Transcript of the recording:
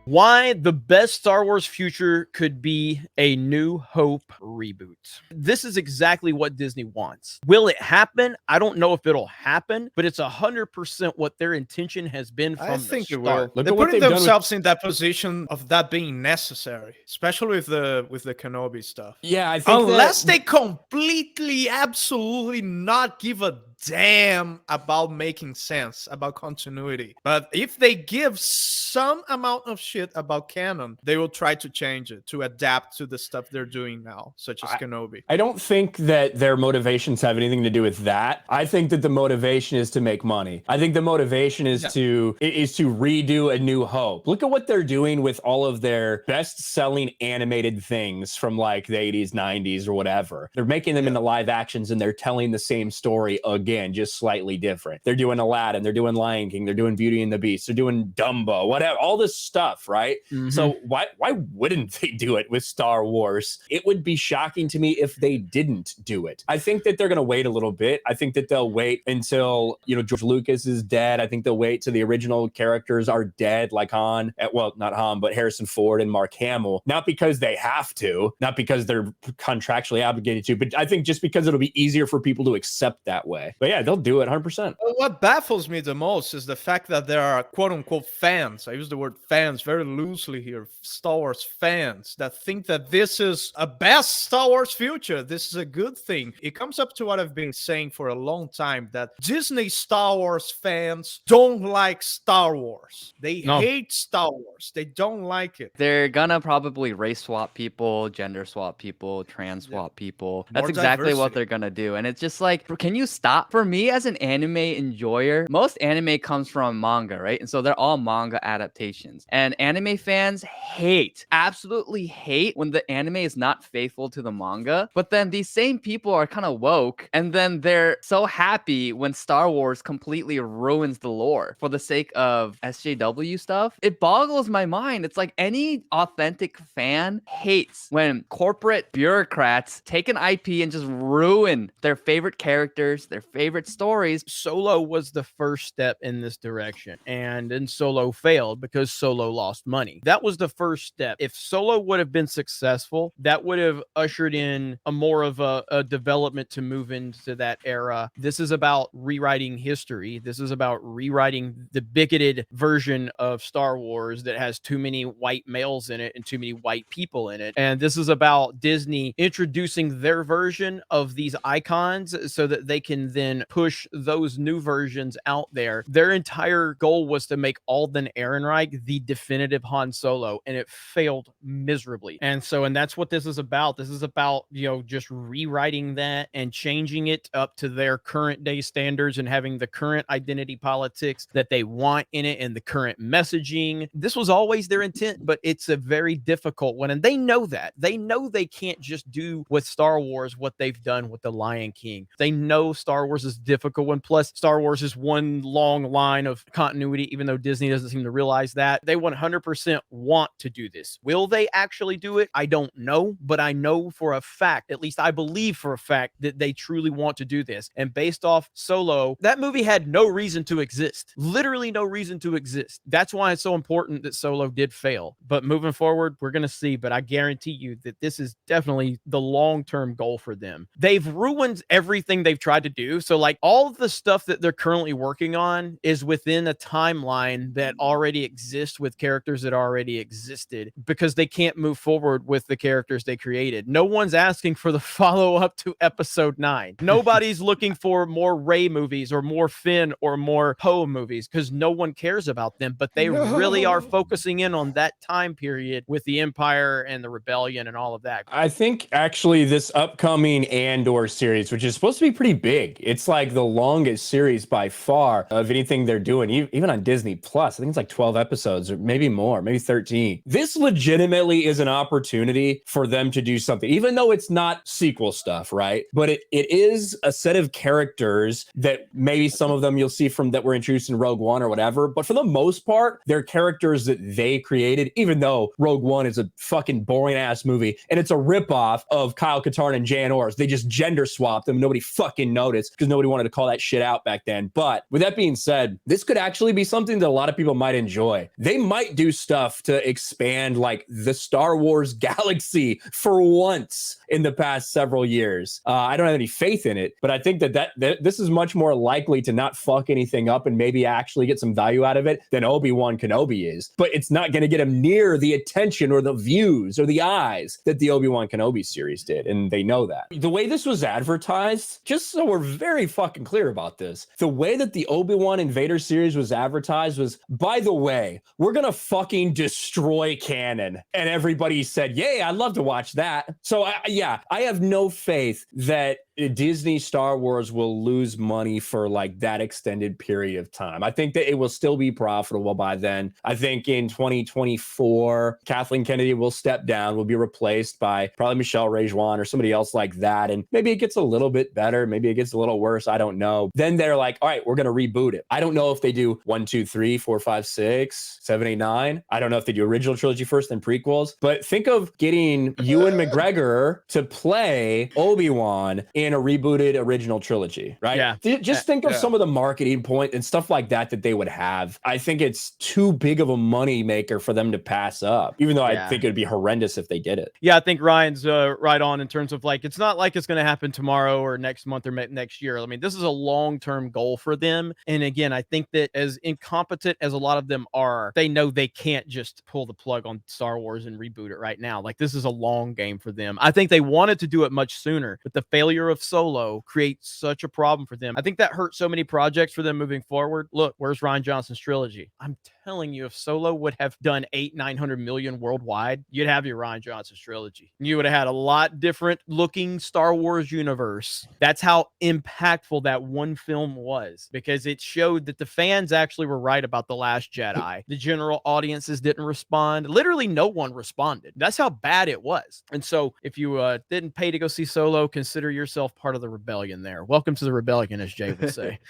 Why the best Star Wars future could be a New Hope reboot. This is exactly what Disney wants. Will it happen? I don't know if it'll happen, but it's 100% what their intention has been I from the think it start. will. They're putting themselves in that position of that being necessary, especially with the Kenobi stuff. Yeah, I think unless they completely, absolutely not give a damn about making sense, about continuity. But if they give some amount of shit about canon, they will try to change it to adapt to the stuff they're doing now, such as Kenobi. I don't think that their motivations have anything to do with that. I think that the motivation is to make money. I think the motivation is to redo A New Hope. Look at what they're doing with all of their best-selling animated things from like the 80s, 90s, or whatever. They're making them into live actions and they're telling the same story again, just slightly different. They're doing Aladdin, they're doing Lion King, they're doing Beauty and the Beast, they're doing Dumbo, whatever, all this stuff, right? So why wouldn't they do it with Star Wars? It would be shocking to me if they didn't do it. I think that they're going to wait a little bit. I think that they'll wait until, George Lucas is dead. I think they'll wait till the original characters are dead, like Han, well, not Han, but Harrison Ford and Mark Hamill. Not because they have to, not because they're contractually obligated to, but I think just because it'll be easier for people to accept that way. But yeah, they'll do it 100%. What baffles me the most is the fact that there are quote-unquote fans, I use the word fans very loosely here, Star Wars fans, that think that this is a best Star Wars future. This is a good thing. It comes up to what I've been saying for a long time, that Disney Star Wars fans don't like Star Wars. They hate Star Wars. They don't like it. They're gonna probably race swap people, gender swap people, trans swap people. That's exactly what they're gonna do. And it's just like, can you stop? For me as an anime enjoyer, most anime comes from manga, right? And so they're all manga adaptations. And anime fans absolutely hate when the anime is not faithful to the manga. But then these same people are kind of woke, and then they're so happy when Star Wars completely ruins the lore for the sake of SJW stuff. It boggles my mind. It's like any authentic fan hates when corporate bureaucrats take an IP and just ruin their favorite characters, their favorite stories. Solo was the first step in this direction, and then Solo failed because Solo lost money. That was the first step. If Solo would have been successful, that would have ushered in a more of a development to move into that era. This is about rewriting history. This is about rewriting the bigoted version of Star Wars that has too many white males in it and too many white people in it. And this is about Disney introducing their version of these icons so that they can then push those new versions out there. Their entire goal was to make Alden Ehrenreich the definitive Han Solo, and it failed miserably. And that's what this is about. This is about, just rewriting that and changing it up to their current day standards and having the current identity politics that they want in it and the current messaging. This was always their intent, but it's a very difficult one. And they know that. They know they can't just do with Star Wars what they've done with The Lion King. They know Star Wars is difficult one. Plus, Star Wars is one long line of continuity, even though Disney doesn't seem to realize that. They 100% want to do this. Will they actually do it? I don't know, but I know for a fact, at least I believe for a fact, that they truly want to do this. And based off Solo, that movie had no reason to exist. Literally no reason to exist. That's why it's so important that Solo did fail. But moving forward, we're going to see. But I guarantee you that this is definitely the long-term goal for them. They've ruined everything they've tried to do. So like all of the stuff that they're currently working on is within a timeline that already exists with characters that already existed, because they can't move forward with the characters they created. No one's asking for the follow-up to episode 9. Nobody's looking for more Rey movies or more Finn or more Poe movies, because no one cares about them, but they really are focusing in on that time period with the Empire and the Rebellion and all of that. I think actually this upcoming Andor series, which is supposed to be pretty big, it's like the longest series by far of anything they're doing, even on Disney Plus. I think it's like 12 episodes or maybe more, maybe 13. This legitimately is an opportunity for them to do something, even though it's not sequel stuff, right? But it is a set of characters that maybe some of them you'll see from that were introduced in Rogue One or whatever. But for the most part, they're characters that they created, even though Rogue One is a fucking boring ass movie and it's a ripoff of Kyle Katarn and Jan Ors. They just gender swapped them. Nobody fucking noticed because because nobody wanted to call that shit out back then. But with that being said, this could actually be something that a lot of people might enjoy. They might do stuff to expand like the Star Wars galaxy for once in the past several years. I don't have any faith in it, but I think that this is much more likely to not fuck anything up and maybe actually get some value out of it than Obi-Wan Kenobi is. But it's not going to get him near the attention or the views or the eyes that the Obi-Wan Kenobi series did, and they know that. The way this was advertised, just so we're very fucking clear about this, the way that the Obi-Wan and Vader series was advertised was, by the way, we're gonna fucking destroy canon. And everybody said, yay, I'd love to watch that. So I have no faith that Disney Star Wars will lose money for like that extended period of time. I think that it will still be profitable by then. I think in 2024, Kathleen Kennedy will step down, will be replaced by probably Michelle Rejuan or somebody else like that. And maybe it gets a little bit better. Maybe it gets a little worse. I don't know. Then they're like, all right, we're going to reboot it. I don't know if they do 1, 2, 3, 4, 5, 6, 7, 8, 9. I don't know if they do original trilogy first and prequels, but think of getting Ewan McGregor to play Obi-Wan in a rebooted original trilogy, right? Yeah. Just think of some of the marketing point and stuff like that they would have. I think it's too big of a money maker for them to pass up, even though I think it would be horrendous if they did it. Yeah, I think Ryan's right on in terms of like, it's not like it's going to happen tomorrow or next month or next year. I mean, this is a long-term goal for them. And again, I think that as incompetent as a lot of them are, they know they can't just pull the plug on Star Wars and reboot it right now. Like, this is a long game for them. I think they wanted to do it much sooner, but the failure of Solo creates such a problem for them. I think that hurt so many projects for them moving forward. Look, where's Ryan Johnson's trilogy? I'm telling you, if Solo would have done 800-900 million worldwide, you'd have your Ryan Johnson's trilogy. You would have had a lot different looking Star Wars universe. That's how impactful that one film was, because it showed that the fans actually were right about The Last Jedi. The general audiences didn't respond. Literally no one responded. That's how bad it was. And so if you didn't pay to go see Solo, consider yourself part of the rebellion there. Welcome to the rebellion, as Jay would say.